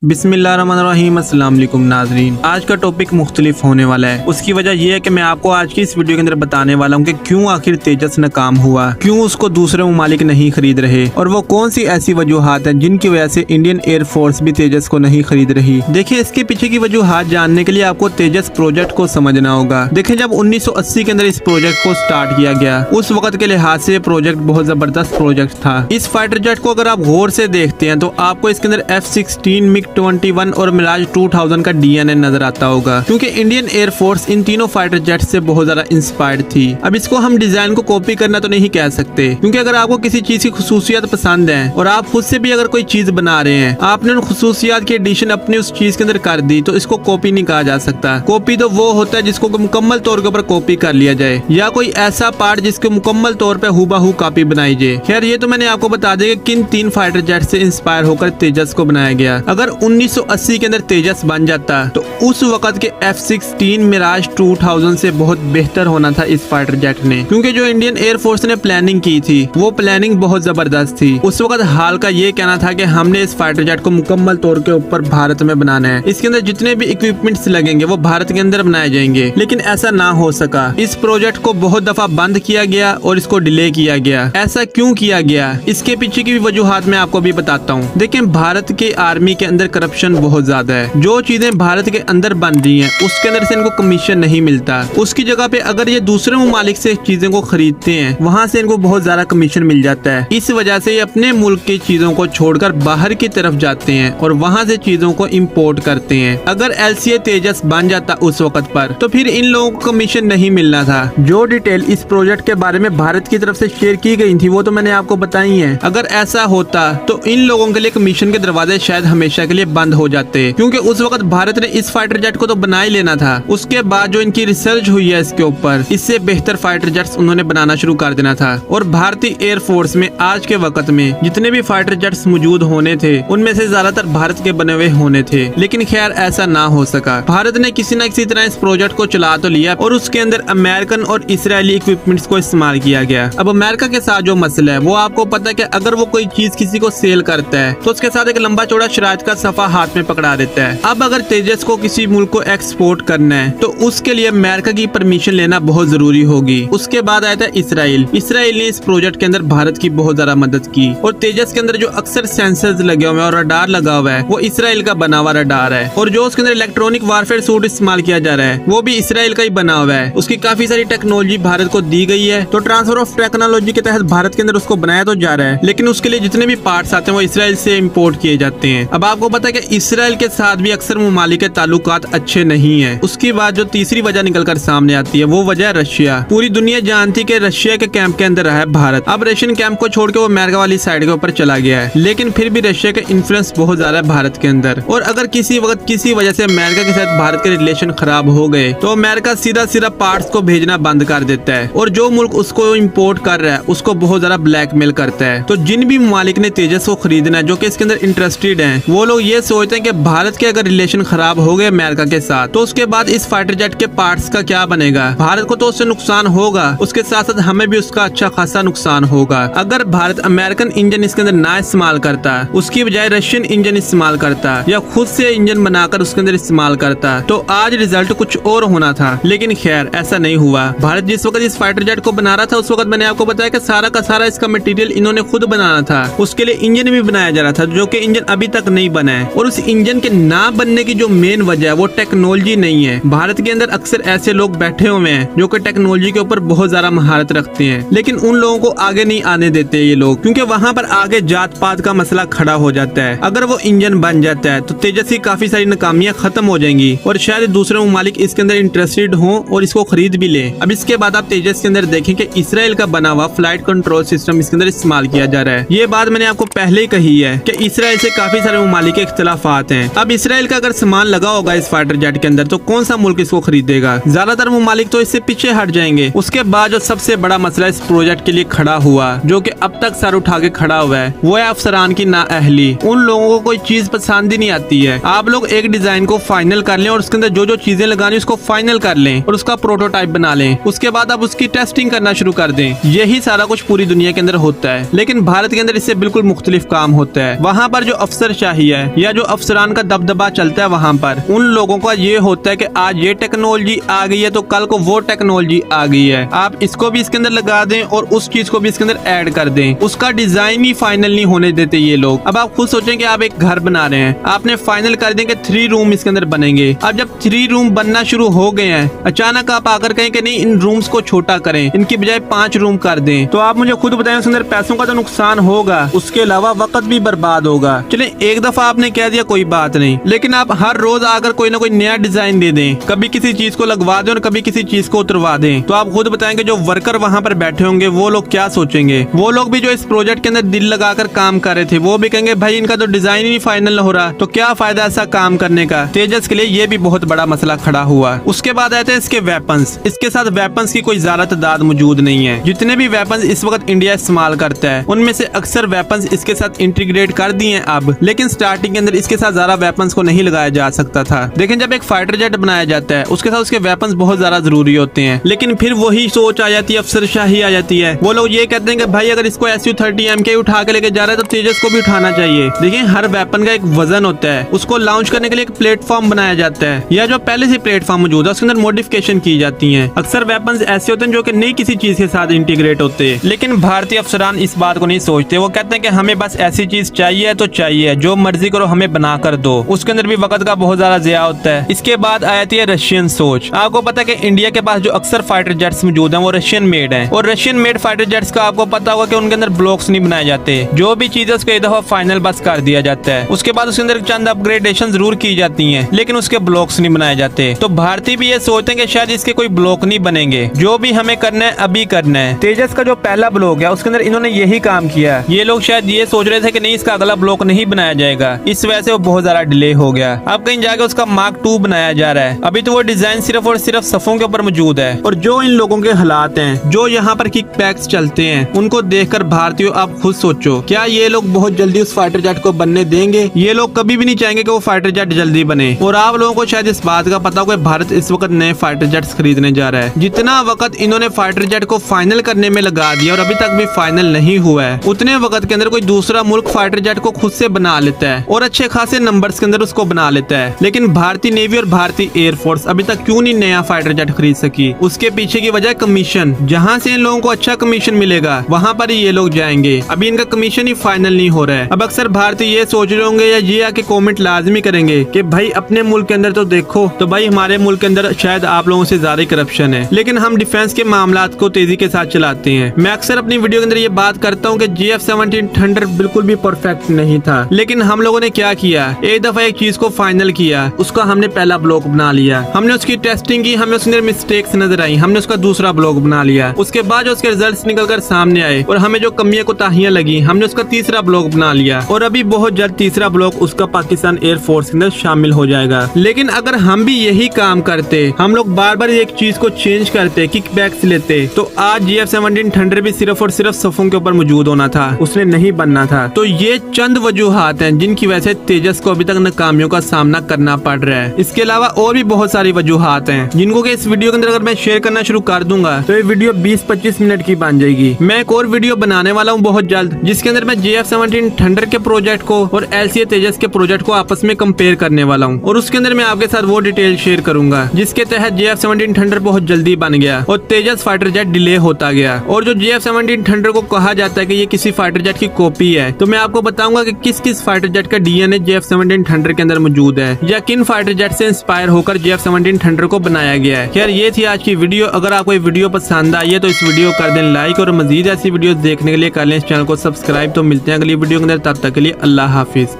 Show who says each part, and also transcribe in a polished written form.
Speaker 1: बिस्मिल्लाहिर्रहमानिर्रहीम। अस्सलाम वालेकुम नाज़रीन, आज का टॉपिक मुख्तलिफ होने वाला है। उसकी वजह यह है कि मैं आपको आज की इस वीडियो के अंदर बताने वाला हूँ कि क्यों आखिर तेजस नाकाम हुआ, क्यों उसको दूसरे ममालिक नहीं खरीद रहे और वो कौन सी ऐसी वजूहात हैं जिनकी वजह से इंडियन एयरफोर्स भी तेजस को नहीं खरीद रही। देखिए, इसके पीछे की वजूहात जानने के लिए आपको तेजस प्रोजेक्ट को समझना होगा। देखिए, जब 1980 के अंदर इस प्रोजेक्ट को स्टार्ट किया गया, उस वक्त के लिहाज से प्रोजेक्ट बहुत जबरदस्त प्रोजेक्ट था। इस फाइटर जेट को अगर आप गौर से देखते हैं तो आपको इसके अंदर F-16, MiG-21 और मिराज 2000 का DNA नजर आता होगा, क्योंकि इंडियन एयरफोर्स इन तीनों फाइटर जेट से बहुत ज्यादा इंस्पायर्ड थी। अब इसको हम डिजाइन को कॉपी करना तो नहीं कह सकते, क्योंकि अगर आपको किसी चीज की खुसूसियत पसंद है और आप खुद से भी अगर कोई चीज बना रहे हैं, आपने उन खुसूसियात की एडिशन अपनी उस चीज के अंदर कर दी, तो इसको कॉपी नहीं कहा जा सकता। कॉपी तो वो होता है जिसको मुकम्मल तौर के ऊपर कॉपी कर लिया जाए, या कोई ऐसा पार्ट जिसको मुकम्मल तौर पर हुबहू कॉपी बनाई जाए। खैर, ये तो मैंने आपको बता दिया कि किन तीन फाइटर जेट से इंस्पायर होकर तेजस को बनाया गया। अगर 1980 के अंदर तेजस बन जाता तो उस वक्त के F-16 मिराज 2000 से बहुत बेहतर होना था इस फाइटर जेट ने, क्योंकि जो इंडियन एयरफोर्स ने प्लानिंग की थी वो प्लानिंग बहुत जबरदस्त थी। उस वक्त हाल का ये कहना था कि हमने इस फाइटर जेट को मुकम्मल तौर के ऊपर भारत में बनाना है, इसके अंदर जितने भी इक्विपमेंट्स लगेंगे वो भारत के अंदर बनाए जाएंगे, लेकिन ऐसा ना हो सका। इस प्रोजेक्ट को बहुत दफा बंद किया गया और इसको डिले किया गया। ऐसा क्यों किया गया, इसके पीछे की भी वजूहात मैं आपको भी बताता हूँ। देखिए, भारत के आर्मी के अंदर करप्शन बहुत ज्यादा है। जो चीजें भारत के अंदर बन रही हैं उसके अंदर से इनको कमीशन नहीं मिलता। उसकी जगह पे अगर ये दूसरे ममालिक से चीजों को खरीदते हैं, वहाँ से इनको बहुत ज्यादा कमीशन मिल जाता है। इस वजह से ये अपने मुल्क की चीजों को छोड़कर बाहर की तरफ जाते हैं और वहाँ से चीजों को इम्पोर्ट करते हैं। अगर LCA तेजस बन जाता उस वक्त पर, तो फिर इन लोगों को कमीशन नहीं मिलना था। जो डिटेल इस प्रोजेक्ट के बारे में भारत की तरफ से शेयर की गई थी वो तो मैंने आपको बताई है। अगर ऐसा होता तो इन लोगों के लिए कमीशन के दरवाजे शायद हमेशा के लिए बंद हो जाते, क्योंकि उस वक्त भारत ने इस फाइटर जेट को तो बना ही लेना था। उसके बाद जो इनकी रिसर्च हुई है इसके ऊपर, इससे बेहतर फाइटर जेट्स उन्होंने बनाना शुरू कर देना था। और भारतीय एयरफोर्स में आज के वक्त में जितने भी फाइटर जेट्स मौजूद होने थे उनमें से ज्यादातर भारत के बने हुए होने थे, लेकिन खैर ऐसा ना हो सका। भारत ने किसी न किसी तरह इस प्रोजेक्ट को चला तो लिया और उसके अंदर अमेरिकन और इसराइली इक्विपमेंट्स को इस्तेमाल किया गया। अब अमेरिका के साथ जो मसला है वो आपको पता है कि अगर वो कोई चीज किसी को सेल करता है तो उसके साथ एक लंबा चौड़ा शराइत का सफा हाथ में पकड़ा देता है। अब अगर तेजस को किसी मुल्क को एक्सपोर्ट करना है तो उसके लिए अमेरिका की परमिशन लेना बहुत जरूरी होगी। उसके बाद आया था इसराइल। इसराइल ने इस प्रोजेक्ट के अंदर भारत की बहुत ज्यादा मदद की और तेजस के अंदर जो अक्सर सेंसर्स लगे हुए हैं और रडार लगा हुआ है वो इसराइल का बना हुआ रडार है, और जो उसके अंदर इलेक्ट्रॉनिक वारफेयर सूट इस्तेमाल किया जा रहा है वो भी इसराइल का ही बना हुआ है। उसकी काफी सारी टेक्नोलॉजी भारत को दी गई है, तो ट्रांसफर ऑफ टेक्नोलॉजी के तहत भारत के अंदर उसको बनाया तो जा रहा है, लेकिन उसके लिए जितने भी पार्ट्स आते हैं वो इसराइल से इम्पोर्ट किए जाते हैं। अब आपको पता है कि इसराइल के साथ भी अक्सर ममालिक के ताल्लुकात अच्छे नहीं है। उसके बाद जो तीसरी वजह निकलकर सामने आती है वो वजह है रशिया। पूरी दुनिया जानती कि रशिया के कैंप के अंदर रहा है भारत। अब रशियन कैंप को छोड़ के वो अमेरिका वाली साइड के ऊपर चला गया है, लेकिन फिर भी रशिया का इन्फ्लुएंस बहुत ज्यादा है भारत के अंदर। और अगर किसी वक्त किसी वजह से अमेरिका के साथ भारत के रिलेशन खराब हो गए तो अमेरिका सीधा सीधा पार्ट्स को भेजना बंद कर देता है, और जो मुल्क उसको इम्पोर्ट कर रहा है उसको बहुत ज्यादा ब्लैकमेल करता है। तो जिन भी ममालिक ने तेजस को खरीदना है, जो कि इसके अंदर इंटरेस्टेड हैं, वो लोग ये सोचते हैं कि भारत के अगर रिलेशन खराब हो गए अमेरिका के साथ तो उसके बाद इस फाइटर जेट के पार्ट्स का क्या बनेगा। भारत को तो उससे नुकसान होगा, उसके साथ साथ हमें भी उसका अच्छा खासा नुकसान होगा। अगर भारत अमेरिकन इंजन इसके अंदर ना इस्तेमाल करता, उसकी बजाय रशियन इंजन इस्तेमाल करता या खुद से इंजन बनाकर उसके अंदर इस्तेमाल करता, तो आज रिजल्ट कुछ और होना था। लेकिन खैर ऐसा नहीं हुआ। भारत जिस वक्त इस फाइटर जेट को बना रहा था उस वक्त मैंने आपको बताया कि सारा का सारा इसका मटेरियल इन्होंने खुद बनाना था। उसके लिए इंजन भी बनाया जा रहा था, जो कि इंजन अभी तक नहीं बना है। और उस इंजन के ना बनने की जो मेन वजह है वो टेक्नोलॉजी नहीं है। भारत के अंदर अक्सर ऐसे लोग बैठे हुए हैं जो कि टेक्नोलॉजी के ऊपर बहुत ज्यादा महारत रखते हैं, लेकिन उन लोगों को आगे नहीं आने देते ये लोग, क्योंकि वहाँ पर आगे जात पात का मसला खड़ा हो जाता है। अगर वो इंजन बन जाता है तो तेजस की काफी सारी नाकामियां खत्म हो जाएंगी और शायद दूसरे ममालिक इसके अंदर इंटरेस्टेड हों और इसको खरीद भी ले। अब इसके बाद आप तेजस के अंदर देखें कि इसराइल का बना हुआ फ्लाइट कंट्रोल सिस्टम इसके अंदर इस्तेमाल किया जा रहा है। ये बात मैंने आपको पहले ही कही है कि इसराइल से काफी सारे ममालिक के इख्तिलाफात हैं। अब इसराइल का अगर सामान लगा होगा इस फाइटर जेट के अंदर तो कौन सा मुल्क इसको खरीदेगा। ज्यादातर ममालिक तो इससे पीछे हट जाएंगे। उसके बाद जो सबसे बड़ा मसला इस प्रोजेक्ट के लिए खड़ा हुआ, जो कि अब तक सर उठा के खड़ा हुआ है, वो है अफसरान की नाअहली। उन लोगों को कोई चीज पसंद ही नहीं आती है। आप लोग एक डिजाइन को फाइनल कर लें और उसके अंदर जो जो चीजें लगानी उसको फाइनल कर लें और उसका प्रोटोटाइप बना लें, उसके बाद आप उसकी टेस्टिंग करना शुरू कर दें। यही सारा कुछ पूरी दुनिया के अंदर होता है, लेकिन भारत के अंदर इससे बिल्कुल मुख्तलिफ काम होता है। वहाँ पर जो अफसरशाही है या जो अफसरान का दबदबा चलता है वहाँ पर, उन लोगों का ये होता है कि आज ये टेक्नोलॉजी आ गई है तो कल को वो टेक्नोलॉजी आ गई है, आप इसको भी इसके अंदर लगा दें और उस चीज को भी इसके अंदर ऐड कर दें। उसका डिजाइन ही फाइनल नहीं होने देते ये लोग। अब आप खुद सोचें कि आप एक घर बना रहे हैं, आपने फाइनल कर दें कि 3 रूम इसके अंदर बनेंगे। अब जब 3 रूम बनना शुरू हो गए हैं, अचानक आप आकर कहें कि नहीं इन रूम्स को छोटा करें, इनकी बजाय 5 रूम कर दें, तो आप मुझे खुद बताएं उसके अंदर पैसों का तो नुकसान होगा, उसके अलावा वक्त भी बर्बाद होगा। चले एक दफा आपने कह दिया कोई बात नहीं, लेकिन आप हर रोज आकर कोई ना कोई नया डिजाइन दे दें, कभी किसी चीज को लगवा दें और कभी किसी चीज को उतरवा दें, तो आप खुद बताएंगे जो वर्कर वहाँ पर बैठे होंगे वो लोग क्या सोचेंगे। वो लोग भी जो इस प्रोजेक्ट के अंदर दिल लगाकर काम कर रहे थे वो भी कहेंगे भाई इनका तो डिजाइन ही फाइनल हो रहा, तो क्या फायदा ऐसा काम करने का। तेजस के लिए ये भी बहुत बड़ा मसला खड़ा हुआ। उसके बाद आते हैं इसके वेपन्स। इसके साथ वेपन्स की कोई ज्यादा तादाद मौजूद नहीं है। जितने भी वेपन्स इस वक्त इंडिया इस्तेमाल करता है उनमें से अक्सर वेपन्स इसके साथ इंटीग्रेट कर दिए अब, लेकिन स्टार्टिंग के अंदर इसके साथ ज्यादा वेपन्स को नहीं लगाया जा सकता था। लेकिन जब एक फाइटर जेट बनाया जाता है उसके साथ उसके वेपन्स बहुत ज्यादा जरूरी होते हैं, लेकिन फिर वही सोच आ जाती है, अफसरशाही आ जाती है। वो लोग ये कहते हैं कि भाई अगर इसको SU-30 MK उठा के लेके जा रहा है तो तेजस को भी उठाना चाहिए। देखिए हर वेपन का एक वजन होता है, उसको लॉन्च करने के लिए एक प्लेटफॉर्म बनाया जाता है या जो पहले से प्लेटफॉर्म मौजूद है उसके अंदर मॉडिफिकेशन की जाती है। अक्सर वेपन्स ऐसे होते हैं जो कि नई किसी चीज के साथ इंटीग्रेट होते हैं, लेकिन भारतीय अफसरान इस बात को नहीं सोचते। वो कहते हैं कि हमें बस ऐसी चीज चाहिए तो चाहिए, जो मर्जी करो हमें बना कर दो। उसके अंदर भी वक्त का बहुत ज्यादा ज़िया होता है। इसके बाद आती है रशियन सोच। आपको पता है कि इंडिया के पास जो अक्सर फाइटर जेट्स मौजूद हैं वो रशियन मेड हैं, और रशियन मेड फाइटर जेट्स का आपको पता होगा कि उनके अंदर ब्लॉक्स नहीं बनाए जाते, जो भी चीज है उसको एक दफा फाइनल बस कर दिया जाता है। उसके बाद उसके अंदर चंद अपग्रेडेशन जरूर की जाती हैं, लेकिन उसके ब्लॉक्स नहीं बनाए जाते। तो भारतीय भी ये सोचते हैं कि शायद इसके कोई ब्लॉक नहीं बनेंगे, जो भी हमें करना है अभी करना है। तेजस का जो पहला ब्लॉक है उसके अंदर इन्होंने यही काम किया। ये लोग शायद ये सोच रहे थे कि नहीं इसका अगला ब्लॉक नहीं बनाया जाएगा, इस वजह से वो बहुत ज्यादा डिले हो गया। अब कहीं जाके उसका मार्क 2 बनाया जा रहा है। अभी तो वो डिजाइन सिर्फ और सिर्फ सफों के ऊपर मौजूद है। और जो इन लोगों के हालात हैं, जो यहाँ पर किक पैक्स चलते हैं, उनको देखकर भारतीयों आप खुद सोचो, क्या ये लोग बहुत जल्दी उस फाइटर जेट को बनने देंगे? ये लोग कभी भी नहीं चाहेंगे कि वो फाइटर जेट जल्दी बने। और आप लोगों को शायद इस बात का पता हो कि भारत इस वक्त नए फाइटर जेट्स खरीदने जा रहा है। जितना वक्त इन्होंने फाइटर जेट को फाइनल करने में लगा दिया और अभी तक भी फाइनल नहीं हुआ है, उतने वक्त के अंदर कोई दूसरा मुल्क फाइटर जेट को खुद से बना लेता है और अच्छे खासे नंबर्स के अंदर उसको बना लेता है। लेकिन भारतीय नेवी और भारतीय एयरफोर्स अभी तक क्यों नहीं नया फाइटर जेट खरीद सकी? उसके पीछे की वजह कमीशन। जहाँ से इन लोगों को अच्छा कमीशन मिलेगा वहाँ पर ही ये लोग जाएंगे। अभी इनका कमीशन ही फाइनल नहीं हो रहा है। अब अक्सर भारतीय ये सोच रहे होंगे या ये आके कमेंट लाजमी करेंगे कि भाई अपने मुल्क के अंदर तो देखो, तो भाई हमारे मुल्क के अंदर शायद आप लोगों से ज्यादा करप्शन है, लेकिन हम डिफेंस के मामलात को तेजी के साथ चलाते हैं। मैं अक्सर अपनी वीडियो के अंदर ये बात करता हूँ कि GF-17 थंडर बिल्कुल भी परफेक्ट नहीं था, लेकिन हम लोगों ने क्या किया, एक दफा एक चीज को फाइनल किया, उसका हमने पहला ब्लॉक बना लिया, हमने उसकी टेस्टिंग की, हमें उसके अंदर मिस्टेक्स नजर आई, हमने उसका दूसरा ब्लॉक बना लिया। उसके बाद उसके रिजल्ट्स निकलकर सामने आए और हमें जो कमियां कोताहियां लगी, हमने उसका तीसरा ब्लॉक बना लिया और अभी बहुत जल्द तीसरा ब्लॉक उसका पाकिस्तान एयरफोर्स के अंदर शामिल हो जाएगा। लेकिन अगर हम भी यही काम करते, हम लोग बार बार एक चीज को चेंज करते, किकबैक्स लेते, तो आज GF-17 थंडर भी सिर्फ और सिर्फ सफों के ऊपर मौजूद होना था, उसने नहीं बनना था। तो ये चंद वजूहात हैं जिनकी वजह से तेजस को अभी तक नाकामियों का सामना करना पड़ रहा है। इसके अलावा और भी बहुत सारी वजूहात हैं जिनको कि इस वीडियो के अंदर अगर मैं शेयर करना शुरू कर दूंगा तो ये वीडियो 20-25 मिनट की बन जाएगी। मैं एक और वीडियो बनाने वाला हूँ बहुत जल्द, जिसके अंदर मैं GF-17 थंडर के प्रोजेक्ट को और LCA तेजस के प्रोजेक्ट को आपस में कंपेयर करने वाला हूँ, और उसके अंदर मैं आपके साथ वो डिटेल शेयर करूंगा जिसके तहत GF-17 थंडर बहुत जल्दी बन गया और तेजस फाइटर जेट डिले होता गया। और जो GF-17 थंडर को कहा जाता है कि ये किसी फाइटर जेट की कॉपी है, तो मैं आपको बताऊंगा कि किस किस फाइटर जेट का DNA GF-17 थंडर के अंदर मौजूद है या किन फाइटर जेट से इंस्पायर होकर GF-17 थंडर को बनाया गया है। खैर ये थी आज की वीडियो। अगर आपको ये वीडियो पसंद आई है तो इस वीडियो को कर दें लाइक, और मजीद ऐसी वीडियो देखने के लिए कर लें इस चैनल को सब्सक्राइब। तो मिलते हैं अगली वीडियो के अंदर, तब तक के लिए अल्लाह हाफिज।